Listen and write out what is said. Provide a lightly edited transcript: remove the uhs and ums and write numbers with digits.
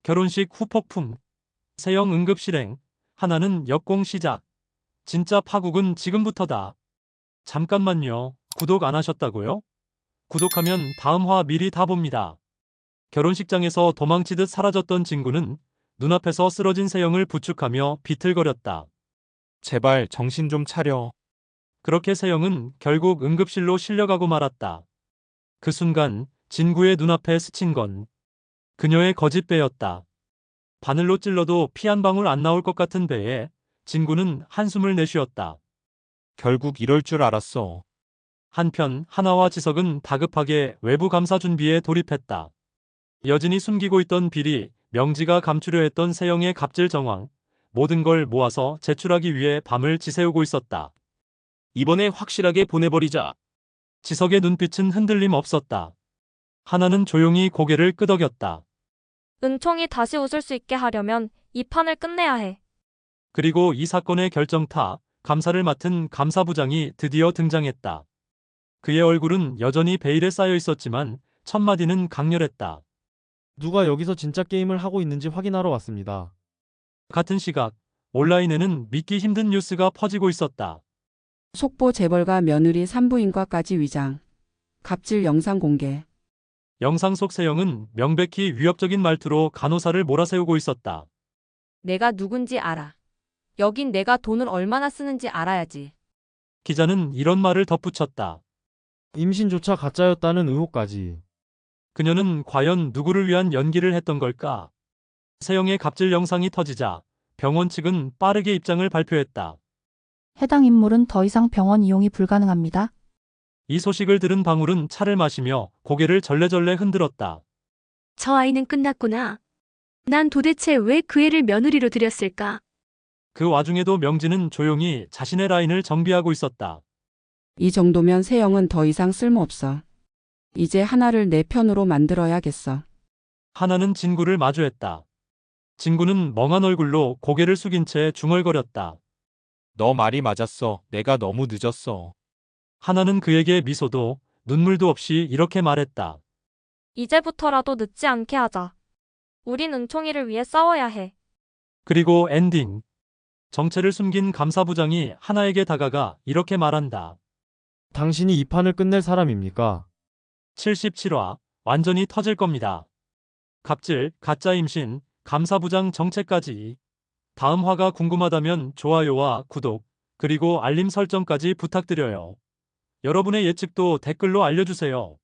결혼식 후폭풍. 세영 응급실행. 하나는 역공 시작. 진짜 파국은 지금부터다. 잠깐만요. 구독 안 하셨다고요? 구독하면 다음 화 미리 다 봅니다. 결혼식장에서 도망치듯 사라졌던 진구는 눈앞에서 쓰러진 세영을 부축하며 비틀거렸다. 제발 정신 좀 차려. 그렇게 세영은 결국 응급실로 실려가고 말았다. 그 순간 진구의 눈앞에 스친 건 그녀의 거짓배였다. 바늘로 찔러도 피 한 방울 안 나올 것 같은 배에 진구는 한숨을 내쉬었다. 결국 이럴 줄 알았어. 한편 하나와 지석은 다급하게 외부 감사 준비에 돌입했다. 여진이 숨기고 있던 비리, 명지가 감추려 했던 세영의 갑질 정황, 모든 걸 모아서 제출하기 위해 밤을 지새우고 있었다. 이번에 확실하게 보내버리자. 지석의 눈빛은 흔들림 없었다. 하나는 조용히 고개를 끄덕였다. 은총이 다시 웃을 수 있게 하려면 이 판을 끝내야 해. 그리고 이 사건의 결정타, 감사를 맡은 감사부장이 드디어 등장했다. 그의 얼굴은 여전히 베일에 쌓여 있었지만 첫마디는 강렬했다. 누가 여기서 진짜 게임을 하고 있는지 확인하러 왔습니다. 같은 시각, 온라인에는 믿기 힘든 뉴스가 퍼지고 있었다. 속보 재벌가 며느리 산부인과까지 위장. 갑질 영상 공개. 영상 속 세영은 명백히 위협적인 말투로 간호사를 몰아세우고 있었다. 내가 누군지 알아. 여긴 내가 돈을 얼마나 쓰는지 알아야지. 기자는 이런 말을 덧붙였다. 임신조차 가짜였다는 의혹까지. 그녀는 과연 누구를 위한 연기를 했던 걸까? 세영의 갑질 영상이 터지자 병원 측은 빠르게 입장을 발표했다. 해당 인물은 더 이상 병원 이용이 불가능합니다. 이 소식을 들은 방울은 차를 마시며 고개를 절레절레 흔들었다. 저 아이는 끝났구나. 난 도대체 왜 그 애를 며느리로 들였을까? 그 와중에도 명지는 조용히 자신의 라인을 정비하고 있었다. 이 정도면 세영은 더 이상 쓸모없어. 이제 하나를 내 편으로 만들어야겠어. 하나는 진구를 마주했다. 진구는 멍한 얼굴로 고개를 숙인 채 중얼거렸다. 너 말이 맞았어. 내가 너무 늦었어. 하나는 그에게 미소도 눈물도 없이 이렇게 말했다. 이제부터라도 늦지 않게 하자. 우린 은총이를 위해 싸워야 해. 그리고 엔딩. 정체를 숨긴 감사부장이 하나에게 다가가 이렇게 말한다. 당신이 이 판을 끝낼 사람입니까? 77화 완전히 터질 겁니다. 갑질, 가짜 임신, 감사부장 정체까지. 다음 화가 궁금하다면 좋아요와 구독, 그리고 알림 설정까지 부탁드려요. 여러분의 예측도 댓글로 알려주세요.